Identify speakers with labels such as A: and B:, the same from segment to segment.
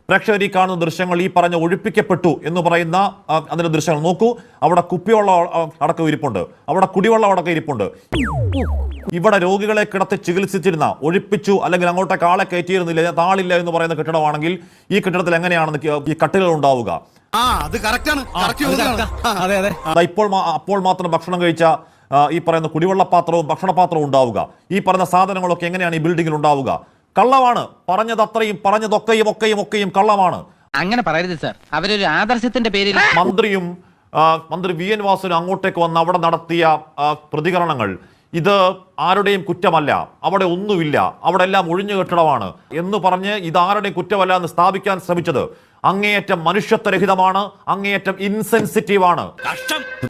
A: പ്രേക്ഷകർ ഈ കാണുന്ന ദൃശ്യങ്ങൾ ഈ പറഞ്ഞ ഒഴിപ്പിക്കപ്പെട്ടു എന്ന് പറയുന്ന അതിന്റെ ദൃശ്യങ്ങൾ നോക്കൂ. അവിടെ കുപ്പിവെള്ളം അടക്കം ഇരിപ്പുണ്ട്, അവിടെ കുടിവെള്ളം അടക്കം ഇരിപ്പുണ്ട്. ഇവിടെ രോഗികളെ കിടത്തി ചികിത്സിച്ചിരുന്ന, ഒഴിപ്പിച്ചു അല്ലെങ്കിൽ അങ്ങോട്ടേക്ക് ആളെ കയറ്റിയിരുന്നില്ല, താളില്ല എന്ന് പറയുന്ന കെട്ടിടമാണെങ്കിൽ ഈ കെട്ടിടത്തിൽ എങ്ങനെയാണ് ഈ കട്ടിലുകൾ ഉണ്ടാവുക? അപ്പോൾ മാത്രം ഭക്ഷണം കഴിച്ച ഈ പറയുന്ന കുടിവെള്ളപാത്രവും ഭക്ഷണപാത്രവും ഉണ്ടാവുക. ഈ പറയുന്ന സാധനങ്ങളൊക്കെ എങ്ങനെയാണ് ഈ ബിൽഡിങ്ങിൽ ഉണ്ടാവുക? കള്ളമാണ്. പറഞ്ഞത് അത്രയും, പറഞ്ഞതൊക്കെയും ഒക്കെയും കള്ളമാണ്.
B: അങ്ങനെ പറയരുത് സാർ, അവരൊരു ആദർശത്തിന്റെ പേരിൽ.
A: മന്ത്രി വി എൻ വാസു അങ്ങോട്ടേക്ക് വന്ന് അവിടെ നടത്തിയ പ്രതികരണങ്ങൾ ഇത് ആരുടെയും കുറ്റമല്ല, അവിടെ ഒന്നുമില്ല, അവിടെ എല്ലാം ഒഴിഞ്ഞു കെട്ടിടമാണ് എന്ന് പറഞ്ഞ് ഇത് ആരുടെയും കുറ്റമല്ല എന്ന് സ്ഥാപിക്കാൻ ശ്രമിച്ചത് അങ്ങേയറ്റം മനുഷ്യത്വരഹിതമാണ്, അങ്ങേയറ്റം ഇൻസെൻസിറ്റീവാണ്.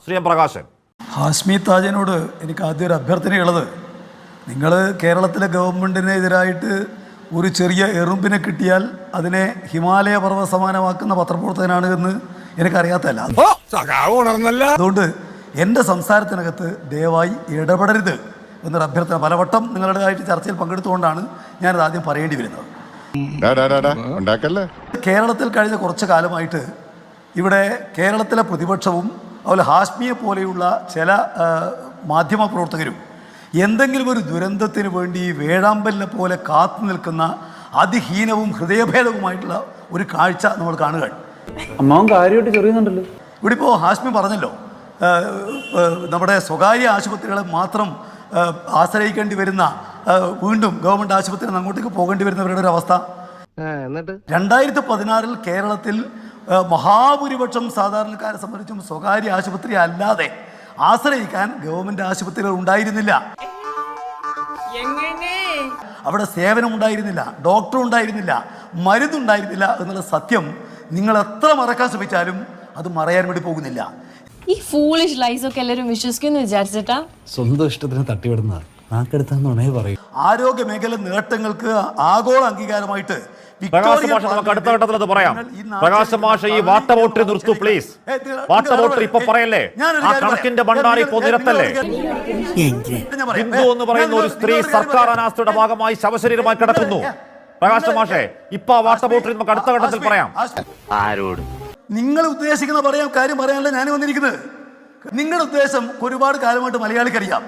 A: ശ്രീ എം പ്രകാശൻ.
C: ഹാഷ്മി താജിനോട് എനിക്ക് ആദ്യം ഒരു അഭ്യർത്ഥനയുള്ളത്, നിങ്ങൾ കേരളത്തിലെ ഗവൺമെൻറ്റിനെതിരായിട്ട് ഒരു ചെറിയ എറുമ്പിനെ കിട്ടിയാൽ അതിനെ ഹിമാലയ പർവ്വത സമാനമാക്കുന്ന പത്രപ്രവർത്തകനാണ് എന്ന് എനിക്കറിയാത്തല്ല. അതുകൊണ്ട് എൻ്റെ സംസാരത്തിനകത്ത് ദയവായി ഇടപെടരുത് എന്നൊരു അഭ്യർത്ഥന പലവട്ടം നിങ്ങളുടേതായിട്ട് ചർച്ചയിൽ പങ്കെടുത്തുകൊണ്ടാണ് ഞാനത് ആദ്യം പറയേണ്ടി വരുന്നത്. കേരളത്തിൽ കഴിഞ്ഞ കുറച്ച് കാലമായിട്ട് ഇവിടെ കേരളത്തിലെ പ്രതിപക്ഷവും അതുപോലെ ഹാഷ്മിയെ പോലെയുള്ള ചില മാധ്യമ പ്രവർത്തകരും എന്തെങ്കിലും ഒരു ദുരന്തത്തിന് വേണ്ടി വേഴാമ്പലിനെ പോലെ കാത്തു നിൽക്കുന്ന അതിഹീനവും ഹൃദയഭേദവുമായിട്ടുള്ള ഒരു കാഴ്ച നമ്മൾ കാണുകയാണ്.
D: അമ്മാവൻ കാര്യമായിട്ട് ചെറിയുന്നുണ്ടല്ലോ.
C: ഇവിടെ ഇപ്പോൾ ഹാഷ്മി പറഞ്ഞല്ലോ, നമ്മുടെ സ്വകാര്യ ആശുപത്രികളെ മാത്രം ആശ്രയിക്കേണ്ടി വരുന്ന, വീണ്ടും ഗവൺമെൻറ് ആശുപത്രിയിൽ അങ്ങോട്ടേക്ക് പോകേണ്ടി വരുന്നവരുടെ ഒരു അവസ്ഥ. 2016 കേരളത്തിൽ മഹാഭൂരിപക്ഷം സാധാരണക്കാരെ സംബന്ധിച്ചും സ്വകാര്യ ആശുപത്രി അല്ലാതെ ആശ്രയിക്കാൻ ഗവൺമെന്റ് ആശുപത്രികൾ ഉണ്ടായിരുന്നില്ല. അവിടെ സേവനം ഉണ്ടായിരുന്നില്ല, ഡോക്ടർ ഉണ്ടായിരുന്നില്ല, മരുന്നുണ്ടായിരുന്നില്ല എന്നുള്ള സത്യം നിങ്ങൾ എത്ര മറക്കാൻ ശ്രമിച്ചാലും അത് മറയാൻ വേണ്ടി പോകുന്നില്ല.
E: ഈ ഫൂളിഷ് ലൈസ് ഒക്കെ എല്ലാവരും വിശ്വസിക്കുന്നു വിചാരിച്ചിട്ടാ?
D: സ്വന്തം ഇഷ്ടത്തിന് തട്ടിവിടുന്ന നാക്കെടുത്താന്നുണേ പറയും.
C: ആരോഗ്യ മേഖല നേട്ടങ്ങൾക്ക് ആഗോള അംഗീകാരമായിട്ട്
A: അടുത്ത ഘട്ടത്തിൽ അത് പറയാം. പ്രകാശ് മാഷ് ഈ വാട്ടർ ബോട്ടിൽ നിർത്തൂ പ്ലീസ്. വാട്ടർ ബോട്ടിൽ ഇപ്പൊ പറയല്ലേ, ആ കണക്കിന്റെ ഭണ്ഡാരം ഇപ്പോ നിരത്തല്ലേ. ബിന്ദു എന്ന് പറയുന്ന ഒരു സ്ത്രീ സർക്കാർ അനാസ്ഥയുടെ ഭാഗമായി ശവശരീരമായി കിടക്കുന്നു. പ്രകാശ് മാഷേ, ഇപ്പൊ വാട്ടർ ബോട്ടിൽ നമുക്ക് അടുത്ത ഘട്ടത്തിൽ പറയാം.
B: ആരോട്
C: നിങ്ങൾ ഉദ്ദേശിക്കുന്ന കാര്യം പറയാനല്ല ഞാൻ വന്നിരിക്കുന്നത്. നിങ്ങളുടെ ഉദ്ദേശം ഒരുപാട് കാലമായിട്ട് മലയാളിക്കറിയാം.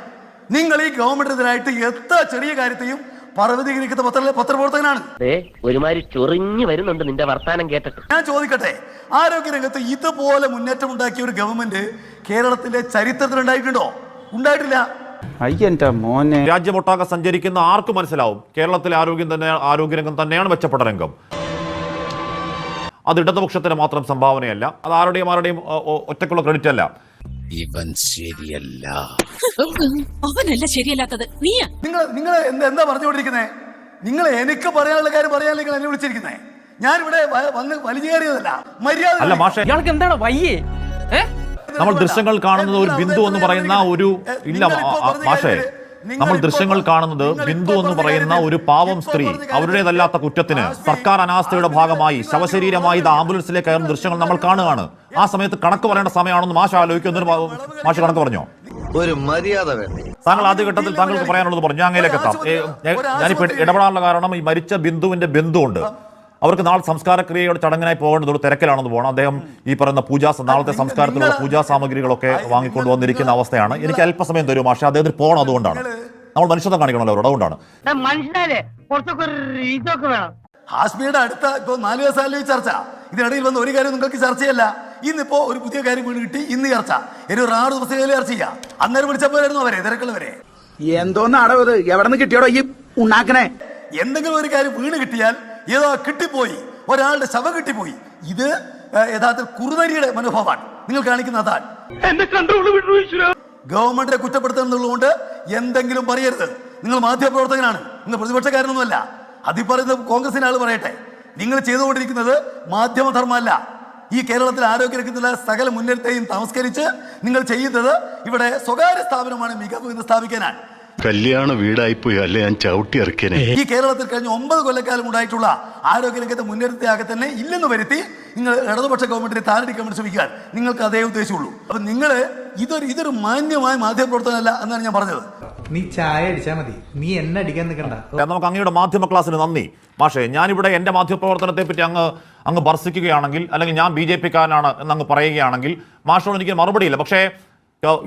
C: നിങ്ങൾ ഈ ഗവൺമെന്റിനെതിരായിട്ട് എത്ര ചെറിയ കാര്യത്തെയും പർവ്വതീകരിക്കുന്ന പത്രപ്രവർത്തകനാണ്.
B: ഒരുമാതിരി ചൊറിഞ്ഞു വരുന്നുണ്ട് നിന്റെ വർത്താനം കേട്ടിട്ട്.
C: ഞാൻ ചോദിക്കട്ടെ, ആരോഗ്യരംഗത്ത് ഇതുപോലെ മുന്നേറ്റം ഉണ്ടാക്കിയ ഒരു ഗവൺമെന്റ് കേരളത്തിന്റെ ചരിത്രത്തിൽ ഉണ്ടായിട്ടുണ്ടോ? ഉണ്ടായിട്ടില്ല.
A: രാജ്യമൊട്ടാകെ സഞ്ചരിക്കുന്ന ആർക്കും മനസ്സിലാവും കേരളത്തിലെ ആരോഗ്യരംഗം തന്നെയാണ് മെച്ചപ്പെട്ട രംഗം. അത് ഇടതുപക്ഷത്തിന് മാത്രം സംഭാവനയല്ല, അത് ആരുടെയും ഒറ്റക്കുള്ള ക്രെഡിറ്റ് അല്ല.
F: ഇവൻ ശരിയല്ല.
E: അവനല്ല ശരിയല്ലാത്തത് നീയാ.
C: നിങ്ങൾ എന്താ പറഞ്ഞുകൊണ്ടിരിക്കുന്നത്? നിങ്ങൾ എനിക്ക് പറയാനുള്ള കാര്യം പറയാനുള്ള എന്നെ വിളിച്ചിരിക്കുന്നേ. ഞാനിവിടെ വന്ന് വലിയ കാര്യമല്ല, മര്യാദ
A: അല്ല മാഷേ.
B: എന്താണ് വയ്യേ?
A: നമ്മൾ ദൃശ്യങ്ങൾ കാണുന്നത് ഒരു ബിന്ദു എന്ന് പറയുന്ന ഒരു മാഷേ, നമ്മൾ ദൃശ്യങ്ങൾ കാണുന്നത് ബിന്ദു എന്ന് പറയുന്ന ഒരു പാവം സ്ത്രീ അവരുടേതല്ലാത്ത കുറ്റത്തിന് സർക്കാർ അനാസ്ഥയുടെ ഭാഗമായി ശവശരീരമായി ഇത് ആംബുലൻസിലേക്ക് കയറുന്ന ദൃശ്യങ്ങൾ നമ്മൾ കാണുകയാണ്. ആ സമയത്ത് കണക്ക് പറയേണ്ട സമയമാണെന്ന് മാഷ് ആലോചിക്കുന്നതിന് മാഷ് കണക്ക് പറഞ്ഞോ?
F: ഒരു മര്യാദ വേണ്ടേ?
A: താങ്കൾ ആദ്യഘട്ടത്തിൽ താങ്കൾക്ക് പറയാനുള്ളത് പറഞ്ഞു. ഞാൻ അങ്ങയിലേക്ക് എത്താം. ഞാനിപ്പോൾ ഇടപെടാനുള്ള കാരണം ഈ മരിച്ച ബിന്ദുവിന്റെ ബന്ധുവുണ്ട്. അവർക്ക് നാളെ സംസ്കാരക്രിയയുടെ ചടങ്ങിനായി പോകേണ്ടത് തിരക്കിലാണെന്ന് പോകണം. അദ്ദേഹം ഈ പറയുന്ന നാളത്തെ സംസ്കാരത്തിലുള്ള പൂജാ സാമഗ്രികളൊക്കെ വാങ്ങിക്കൊണ്ട് വന്നിരിക്കുന്ന അവസ്ഥയാണ്. എനിക്ക് അല്പസമയം തരും പക്ഷേ അദ്ദേഹത്തിന് പോകണം. അതുകൊണ്ടാണ് നമ്മൾ മനുഷ്യത്വം കാണിക്കണമല്ലോ അവരോട്. അതുകൊണ്ടാണ്
C: ഹാഷ്മിയുടെ അടുത്ത ഇപ്പൊ 4 ദിവസമല്ലേ ചർച്ച. ഇതിനിടയിൽ വന്ന ഒരു കാര്യം നിങ്ങൾക്ക് ചർച്ചയല്ല. ഇന്നിപ്പോ ഒരു പുതിയ കാര്യം വീണ് കിട്ടി, ഇന്ന് ചർച്ച. ഒരു 6 ദിവസം ചർച്ച ചെയ്യാം. അന്നേരം വിളിച്ചപ്പോഴായിരുന്നു അവരെ തിരക്കുള്ളവരെ.
G: എന്തോന്നാടോ ഇത്? എവിടെ നിന്ന് കിട്ടിയോടോ ഈ ഉണ്ടാക്കണേ?
C: എന്തെങ്കിലും ഒരു കാര്യം വീണ് കിട്ടിയാൽ ഏതോ കിട്ടിപ്പോയി, ഒരാളുടെ ശവം കിട്ടിപ്പോയി. ഇത് യഥാർത്ഥത്തിൽ കുറുനരിയുടെ മനോഭാവമാണ് നിങ്ങൾ കാണിക്കുന്ന. അതാണ് ഗവൺമെന്റിനെ കുറ്റപ്പെടുത്തുന്നതുകൊണ്ട് എന്തെങ്കിലും പറയരുത്. നിങ്ങൾ മാധ്യമപ്രവർത്തകനാണ്, നിങ്ങൾ പ്രതിപക്ഷക്കാരനൊന്നുമല്ല. അതിൽ പറയുന്നത് കോൺഗ്രസിന്റെ ആൾ പറയട്ടെ. നിങ്ങൾ ചെയ്തുകൊണ്ടിരിക്കുന്നത് മാധ്യമധർമ്മമല്ല. ഈ കേരളത്തിൽ ആരോഗ്യരംഗത്തുള്ള സകല മുന്നേറ്റത്തെയും തമസ്കരിച്ച് നിങ്ങൾ ചെയ്യുന്നത് ഇവിടെ സ്വകാര്യ സ്ഥാപനമാണ് മികവ് എന്ന് സ്ഥാപിക്കാനാണ്.
H: കല്യാണ വീടായിപ്പോയി അല്ലെ ഞാൻ ചവിട്ടി ഇറക്കിയനെ.
C: ഈ കേരളത്തിൽ കഴിഞ്ഞ 9 കൊല്ലക്കാലം ഉണ്ടായിട്ടുള്ള ആരോഗ്യരംഗത്തെ മുന്നേറ്റത്തെ ആകെ തന്നെ ഇല്ലെന്ന് വരുത്തി നിങ്ങൾ ഇടതുപക്ഷ ഗവൺമെന്റിനെ താരടിക്കാൻ വേണ്ടി ശ്രമിക്കാൻ നിങ്ങൾക്ക് അതേ ഉദ്ദേശമുള്ളൂ. അപ്പൊ നിങ്ങൾ ഇതൊരു മാന്യമായ മാധ്യമപ്രവർത്തനമല്ല എന്നാണ് ഞാൻ പറഞ്ഞത്.
I: നീ ചായ അടിച്ചാ മതി, നീ എന്നെ അടിക്കാൻ നിൽക്കണ്ട.
A: നമുക്ക് അങ്ങയുടെ മാധ്യമ ക്ലാസ്സിന് നന്ദി. പക്ഷേ ഞാനിവിടെ എൻ്റെ മാധ്യമപ്രവർത്തനത്തെ പറ്റി അങ്ങ് ഭർസിക്കുകയാണെങ്കിൽ, അല്ലെങ്കിൽ ഞാൻ BJP കാരനാണ് എന്നങ്ങ് പറയുകയാണെങ്കിൽ മാഷോട് എനിക്ക് മറുപടിയില്ല. പക്ഷേ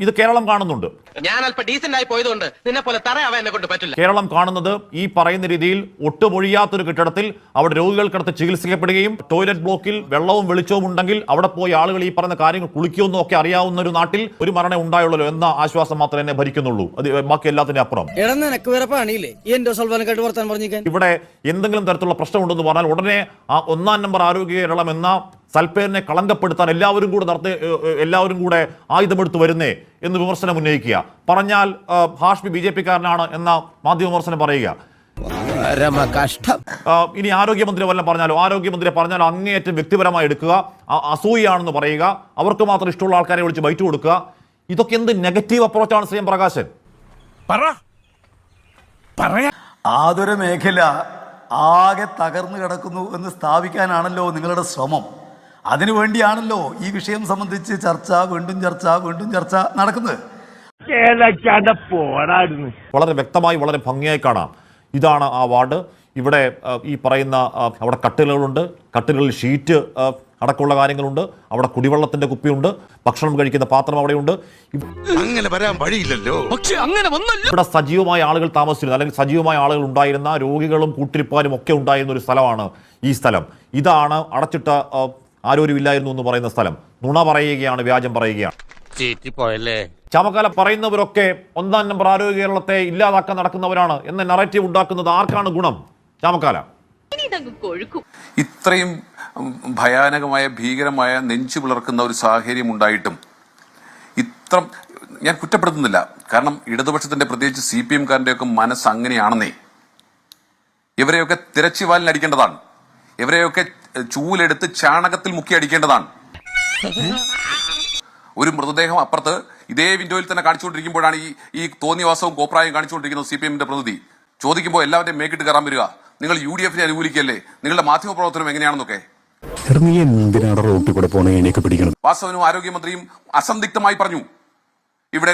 A: ഇത് കേരളം കാണുന്നുണ്ട്.
B: ഞാൻ അല്പം ഡീസന്റ് ആയി പോയതുകൊണ്ട് നിന്നെ പോലെ തറയാവാൻ എന്നെ കൊണ്ട് പറ്റില്ല.
A: കേരളം കാണുന്നത് ഈ പറയുന്ന രീതിയിൽ ഒട്ടുമൊഴിയാത്തൊരു കെട്ടിടത്തിൽ അവിടെ രോഗികൾക്കടുത്ത് ചികിത്സിക്കപ്പെടുകയും ടോയ്ലറ്റ് ബ്ലോക്കിൽ വെള്ളവും വെളിച്ചവും ഉണ്ടെങ്കിൽ അവിടെ പോയി ആളുകൾ ഈ പറയുന്ന കാര്യങ്ങൾ കുളിക്കുമെന്നും ഒക്കെ അറിയാവുന്ന ഒരു നാട്ടിൽ ഒരു മരണം ഉണ്ടായുള്ളൂ എന്ന ആശ്വാസം മാത്രമേ എന്നെ ഭരിക്കുന്നുള്ളൂ. അത് ബാക്കി എല്ലാത്തിനും അപ്പുറം. ഇവിടെ എന്തെങ്കിലും തരത്തിലുള്ള പ്രശ്നമുണ്ടെന്ന് പറഞ്ഞാൽ ഉടനെ ആ 1-ാം നമ്പർ ആരോഗ്യ കേരളം എന്ന സൽപ്പേരിനെ കളങ്കപ്പെടുത്താൻ എല്ലാവരും കൂടെ ആയുധമെടുത്ത് വരുന്നേ എന്ന് വിമർശനം ഉന്നയിക്കുക. പറഞ്ഞാൽ ഹാഷ്മി BJP കാരനാണ് എന്ന മാധ്യമ വിമർശനം പറയുക. ഇനി ആരോഗ്യമന്ത്രി വല്ലതും പറഞ്ഞാലോ, ആരോഗ്യമന്ത്രി പറഞ്ഞാൽ അങ്ങേയറ്റം വ്യക്തിപരമായി എടുക്കുക, അസൂയാണെന്ന് പറയുക, അവർക്ക് മാത്രം ഇഷ്ടമുള്ള ആൾക്കാരെ വിളിച്ച് ബൈറ്റ് കൊടുക്കുക. ഇതൊക്കെ എന്ത് നെഗറ്റീവ് അപ്രോച്ചാണ് ശ്രീ പ്രകാശൻ?
C: ആതൊരു മേഖല ആകെ തകർന്നു കിടക്കുന്നു എന്ന് സ്ഥാപിക്കാനാണല്ലോ നിങ്ങളുടെ ശ്രമം. അതിനുവേണ്ടിയാണല്ലോ ഈ വിഷയം സംബന്ധിച്ച് വീണ്ടും ചർച്ച നടക്കുന്നത്.
A: വളരെ വ്യക്തമായി വളരെ ഭംഗിയായി കാണാം. ഇതാണ് ആ വാർഡ്. ഇവിടെ ഈ പറയുന്ന അവിടെ കട്ടിലുകളുണ്ട്, കട്ടിലുകളിൽ ഷീറ്റ് അടക്കമുള്ള കാര്യങ്ങളുണ്ട്, അവിടെ കുടിവെള്ളത്തിന്റെ കുപ്പിയുണ്ട്, ഭക്ഷണം കഴിക്കുന്ന പാത്രം അവിടെയുണ്ട്.
F: അങ്ങനെ വരാൻ വഴിയില്ലല്ലോ.
A: ഇവിടെ സജീവമായ ആളുകൾ താമസിച്ചിരുന്നു, അല്ലെങ്കിൽ സജീവമായ ആളുകൾ ഉണ്ടായിരുന്ന, രോഗികളും കൂട്ടിരിപ്പാനും ഒക്കെ ഉണ്ടായിരുന്ന ഒരു സ്ഥലമാണ് ഈ സ്ഥലം. ഇതാണ് അടച്ചിട്ട ആരോരുമില്ലായിരുന്നു എന്ന് പറയുന്ന സ്ഥലം. നുണ പറയുകയാണ്, വ്യാജം പറയുകയാണ്. ചാമക്കാല പറയുന്നവരൊക്കെ 1-ാം നമ്പർ ആരോഗ്യ കേരളത്തെ ഇല്ലാതാക്കാൻ നടക്കുന്നവരാണ് എന്ന നറേറ്റീവ് ഉണ്ടാക്കുന്നത് ആർക്കാണ് ഗുണം? ചാമക്കാല
J: ഇത്രയും ഭയാനകമായ ഭീകരമായ നെഞ്ചു പിളർക്കുന്ന ഒരു സാഹചര്യം ഉണ്ടായിട്ടും ഞാൻ കുറ്റപ്പെടുത്തുന്നില്ല. കാരണം ഇടതുപക്ഷത്തിന്റെ പ്രത്യേകിച്ച് CPM-കാരന്റെ ഒക്കെ മനസ്സ് അങ്ങനെയാണെന്നേ. ഇവരെയൊക്കെ തിരച്ചിവാലിനടിക്കേണ്ടതാണ്, ഇവരെയൊക്കെ ചൂലെടുത്ത് ചാണകത്തിൽ മുക്കി അടിക്കേണ്ടതാണ്. ഒരു മൃതദേഹം അപ്പുറത്ത് ഇതേ വിൻഡോയിൽ തന്നെ കാണിച്ചുകൊണ്ടിരിക്കുമ്പോഴാണ് ഈ തോന്നിവാസവും കോപ്രായം കാണിച്ചുകൊണ്ടിരിക്കുന്നത് CPM-ന്റെ പ്രതിനിധി. ചോദിക്കുമ്പോൾ എല്ലാവരുടെയും മേക്കിട്ട് കയറാൻ വരിക, നിങ്ങൾ UDF-നെ അനുകൂലിക്കല്ലേ, നിങ്ങളുടെ മാധ്യമ പ്രവർത്തനം എങ്ങനെയാണെന്നൊക്കെ. വാസവനും ആരോഗ്യമന്ത്രിയും അസന്ദിഗ്ധമായി പറഞ്ഞു, ഇവിടെ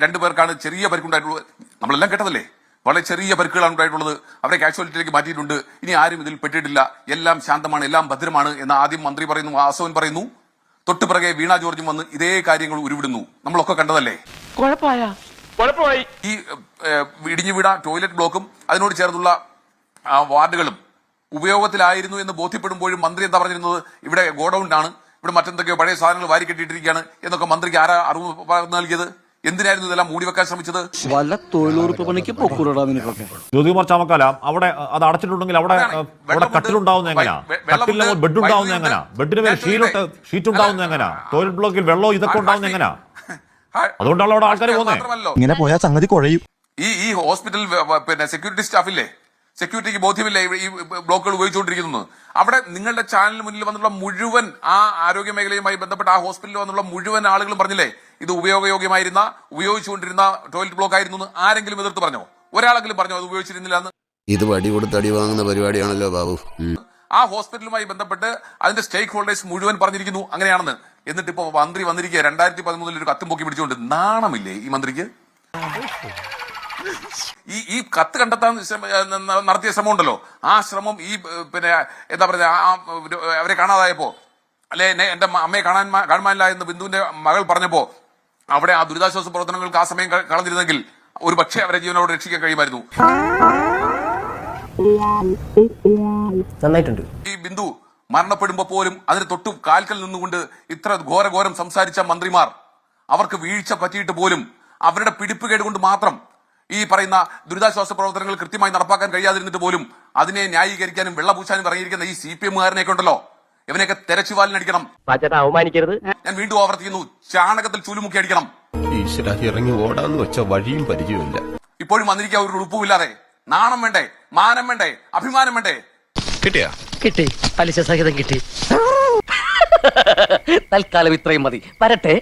J: രണ്ടു പേർക്കാണ് ചെറിയ പരിക്കുണ്ടായിട്ടുള്ളത്. നമ്മളെല്ലാം കേട്ടതല്ലേ, വളരെ ചെറിയ പരിക്കുകളാണ് ഉണ്ടായിട്ടുള്ളത്, അവരെ കാഷ്വാലിറ്റിയിലേക്ക് മാറ്റിയിട്ടുണ്ട്, ഇനി ആരും ഇതിൽ പെട്ടിട്ടില്ല, എല്ലാം ശാന്തമാണ്, എല്ലാം ഭദ്രമാണ് എന്ന് ആദ്യം മന്ത്രി പറയുന്നു, വാസവൻ പറയുന്നു. തൊട്ടുപിറകെ വീണ ജോർജും വന്ന് ഇതേ കാര്യങ്ങൾ ഉരുവിടുന്നു. നമ്മളൊക്കെ കണ്ടതല്ലേ. ഈ ഇടിഞ്ഞു വീണ ടോയ്ലറ്റ് ബ്ലോക്കും അതിനോട് ചേർന്നുള്ള വാർഡുകളും ഉപയോഗത്തിലായിരുന്നു എന്ന് ബോധ്യപ്പെടുമ്പോഴും മന്ത്രി എന്താ പറഞ്ഞിരുന്നത്? ഇവിടെ ഗോഡൌണിലാണ്, ഇവിടെ മറ്റെന്തൊക്കെയോ പഴയ സാധനങ്ങൾ വാരി കെട്ടിയിട്ടിരിക്കുകയാണ് എന്നൊക്കെ മന്ത്രിക്ക് ആരാ അറിവ് നൽകിയത്? എന്തിനായിരുന്നു ഇതെല്ലാം മൂടിവെക്കാൻ ശ്രമിച്ചത്?
A: ജ്യോതികുമാർ ചാമക്കാല, അവിടെ അത് അടച്ചിട്ടുണ്ടെങ്കിൽ അവിടെ കട്ടിലുണ്ടാവുന്ന എങ്ങനെയാ? കട്ടിലിന് ബെഡ് ഉണ്ടാവുന്ന എങ്ങനെയാ? ബെഡിന് മേലെ ഷീറ്റ് ഉണ്ടാവുന്ന എങ്ങനെയാ? ടോയ്ലറ്റ് ബ്ലോക്കിൽ വെള്ളം ഇതൊക്കെ ഉണ്ടാവുന്ന എങ്ങനെയാ? അതുകൊണ്ടാണ് അവിടെ ആൾക്കാർ പോകുന്നത്.
D: ഇങ്ങനെ പോയാൽ സംഗതി കുഴയും.
J: ഈ ഹോസ്പിറ്റൽ സെക്യൂരിറ്റി സ്റ്റാഫില്ലേ, സെക്യൂരിറ്റിക്ക് ബോധ്യമില്ല ഈ ബ്ലോക്കുകൾ ഉപയോഗിച്ചുകൊണ്ടിരിക്കുന്നു. അവിടെ നിങ്ങളുടെ ചാനലിന് മുന്നിൽ വന്നുള്ള മുഴുവൻ ആ ആരോഗ്യ മേഖലയുമായി ബന്ധപ്പെട്ട ആ ഹോസ്പിറ്റലിൽ വന്നുള്ള മുഴുവൻ ആളുകളും പറഞ്ഞില്ലേ ഇത് ഉപയോഗിച്ചുകൊണ്ടിരുന്ന ടോയ്ലറ്റ് ബ്ലോക്ക് ആയിരുന്നു? ആരെങ്കിലും എതിർത്ത് പറഞ്ഞോ? ഒരാളെങ്കിലും പറഞ്ഞോ അത് ഉപയോഗിച്ചിരുന്നില്ല എന്ന്?
F: ഇത് വടി കൊടുത്ത് അടി വാങ്ങുന്ന പരിപാടിയാണല്ലോ ബാബു.
J: ആ ഹോസ്പിറ്റലുമായി ബന്ധപ്പെട്ട് അതിന്റെ സ്റ്റേക്ക് ഹോൾഡേഴ്സ് മുഴുവൻ പറഞ്ഞിരിക്കുന്നു അങ്ങനെയാണെന്ന്. എന്നിട്ട് ഇപ്പോ മന്ത്രി വന്നിരിക്കുക 2013 ഒരു കത്തും പൊക്കി പിടിച്ചുകൊണ്ട്. നാണമില്ലേ ഈ മന്ത്രിക്ക്? ഈ കത്ത് കണ്ടെത്താൻ നടത്തിയ ശ്രമം ഉണ്ടല്ലോ, ആ ശ്രമം ഈ എന്താ പറയുക, അവരെ കാണാതായപ്പോ, അല്ലെ എന്റെ അമ്മയെ കാണാനില്ല എന്ന് ബിന്ദുവിന്റെ മകൾ പറഞ്ഞപ്പോ അവിടെ ആ ദുരിതാശ്വാസ പ്രവർത്തനങ്ങൾക്ക് ആ സമയം കളഞ്ഞിരുന്നെങ്കിൽ ഒരു പക്ഷേ അവരെ ജീവനോട് രക്ഷിക്കാൻ കഴിയുമായിരുന്നു. ഈ ബിന്ദു മരണപ്പെടുമ്പോ പോലും അതിന് തൊട്ടു കാൽക്കൽ നിന്നുകൊണ്ട് ഇത്ര ഘോരഘോരം സംസാരിച്ച മന്ത്രിമാർ, അവർക്ക് വീഴ്ച പറ്റിയിട്ട് പോലും അവരുടെ പിടിപ്പുകേട് കൊണ്ട് മാത്രം ഈ പറയുന്ന ദുരിതാശ്വാസ പ്രവർത്തനങ്ങൾ കൃത്യമായി നടപ്പാക്കാൻ കഴിയാതിരുന്നിട്ട് പോലും അതിനെ ന്യായീകരിക്കാനും വെള്ളപൂശാനും ഇറങ്ങിയിരിക്കുന്ന ഈ CPM-കാരനെയൊക്കെ ഉണ്ടല്ലോ, ഇവനെയൊക്കെ തെരച്ചുവാലിനടിക്കണം.
B: അവമാനിക്കരുത്.
J: ഞാൻ വീണ്ടും ആവർത്തിക്കുന്നു, ചാണകത്തിൽ ചൂലുമുക്കി അടിക്കണം.
F: ഇറങ്ങി ഓടാന്ന് വെച്ച വഴിയും പരിചയമില്ല.
J: ഇപ്പോഴും വന്നിരിക്കുക ഒരു ഉളുപ്പുമില്ലാതെ. നാണം വേണ്ടേ, മാനം വേണ്ടേ, അഭിമാനം വേണ്ടേ?
B: കിട്ടി, പലിശ സഹിതം കിട്ടി. തൽക്കാലം ഇത്രയും മതി, വരട്ടെ.